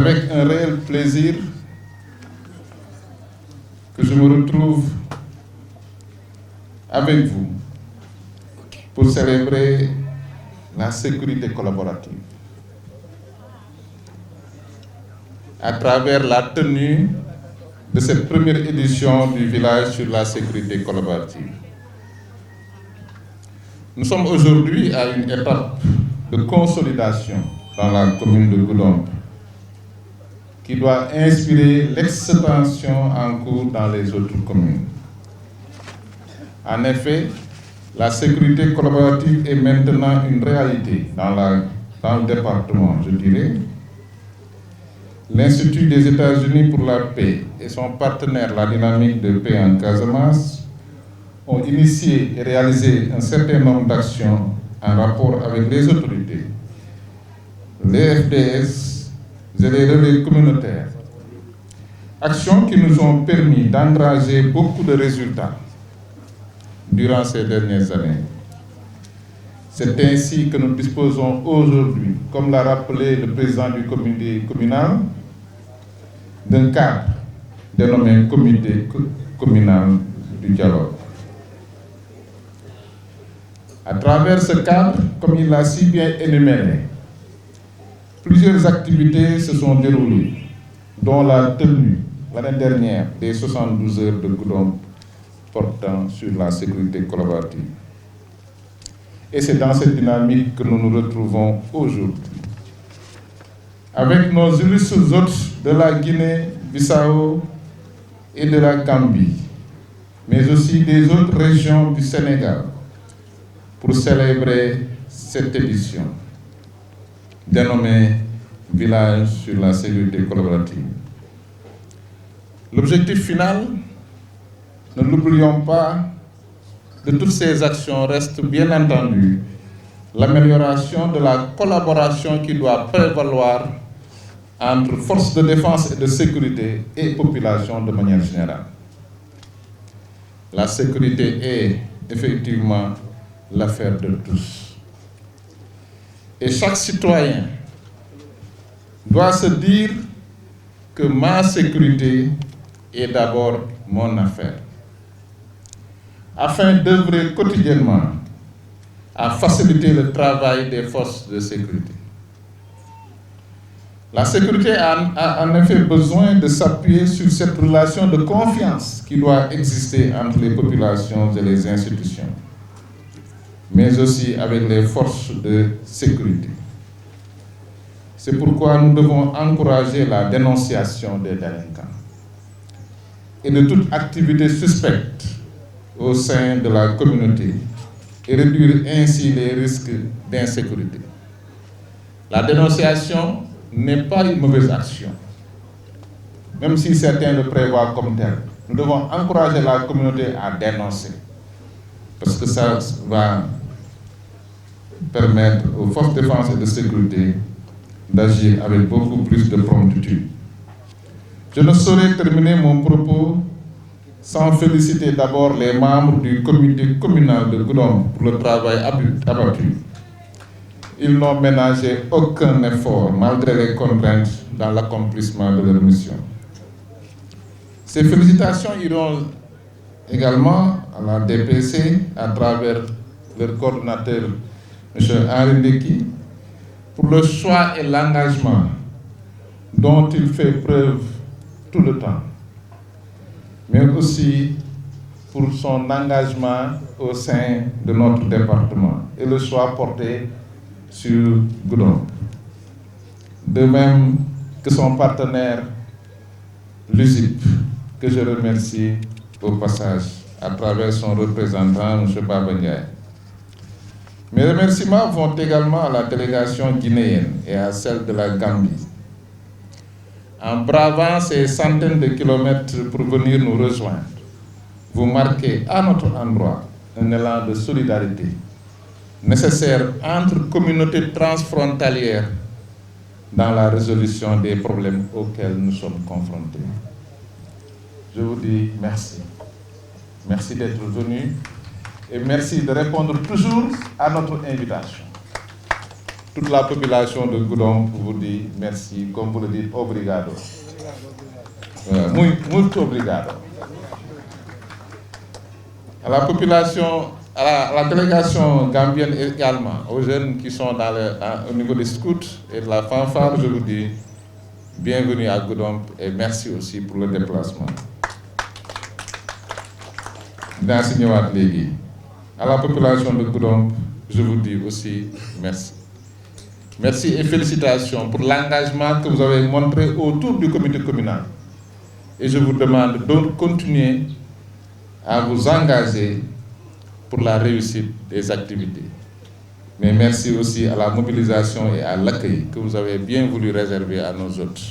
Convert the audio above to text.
avec un réel plaisir que je me retrouve avec vous pour célébrer la sécurité collaborative à travers la tenue de cette première édition du village sur la sécurité collaborative. Nous sommes aujourd'hui à une étape de consolidation dans la commune de Goudomp qui doit inspirer l'extension en cours dans les autres communes. En effet, la sécurité collaborative est maintenant une réalité dans le département, je dirais. L'Institut des États-Unis pour la paix et son partenaire, la dynamique de paix en Casamance, ont initié et réalisé un certain nombre d'actions en rapport avec les autorités, les FDS et les relais communautaires. Actions qui nous ont permis d'engranger beaucoup de résultats durant ces dernières années. C'est ainsi que nous disposons aujourd'hui, comme l'a rappelé le président du comité communal, d'un cadre dénommé Comité communal du dialogue. À travers ce cadre, comme il l'a si bien énuméré, plusieurs activités se sont déroulées, dont la tenue l'année dernière des 72 heures de Goudomp portant sur la sécurité collaborative. Et c'est dans cette dynamique que nous nous retrouvons aujourd'hui. Avec nos illustres hôtes de la Guinée-Bissau et de la Gambie, mais aussi des autres régions du Sénégal, pour célébrer cette édition, dénommée Village sur la sécurité collaborative. L'objectif final, ne l'oublions pas, de toutes ces actions reste bien entendu l'amélioration de la collaboration qui doit prévaloir entre forces de défense et de sécurité et population de manière générale. La sécurité est effectivement l'affaire de tous. Et chaque citoyen doit se dire que ma sécurité est d'abord mon affaire, afin d'œuvrer quotidiennement à faciliter le travail des forces de sécurité. La sécurité a en effet besoin de s'appuyer sur cette relation de confiance qui doit exister entre les populations et les institutions, mais aussi avec les forces de sécurité. C'est pourquoi nous devons encourager la dénonciation des délinquants et de toute activité suspecte au sein de la communauté et réduire ainsi les risques d'insécurité. La dénonciation n'est pas une mauvaise action, même si certains le prévoient comme tel. Nous devons encourager la communauté à dénoncer, parce que ça va permettre aux forces de défense et de sécurité d'agir avec beaucoup plus de promptitude. Je ne saurais terminer mon propos sans féliciter d'abord les membres du comité communal de Goudomp pour le travail abattu. Ils n'ont ménagé aucun effort malgré les contraintes dans l'accomplissement de leur mission. Ces félicitations iront également à la DPC à travers leur coordonnateur, M. Henri Ndeki, pour le choix et l'engagement dont il fait preuve tout le temps, mais aussi pour son engagement au sein de notre département et le choix porté sur Goudomp. De même que son partenaire, l'USIP, que je remercie au passage à travers son représentant, M. Baba Ndiaye. Mes remerciements vont également à la délégation guinéenne et à celle de la Gambie. En bravant ces centaines de kilomètres pour venir nous rejoindre, vous marquez à notre endroit un élan de solidarité nécessaire entre communautés transfrontalières dans la résolution des problèmes auxquels nous sommes confrontés. Je vous dis merci. Merci d'être venu et merci de répondre toujours à notre invitation. toute la population de Goudomp vous dit merci, comme vous le dites, obrigado. Muito obrigado. À la population, à la délégation gambienne également, aux jeunes qui sont au niveau des scouts et de la fanfare, je vous dis bienvenue à Goudomp et merci aussi pour le déplacement. À la population de Goudomp, je vous dis aussi merci. Merci et félicitations pour l'engagement que vous avez montré autour du comité communal. Et je vous demande de continuer à vous engager pour la réussite des activités. Mais merci aussi à la mobilisation et à l'accueil que vous avez bien voulu réserver à nos hôtes.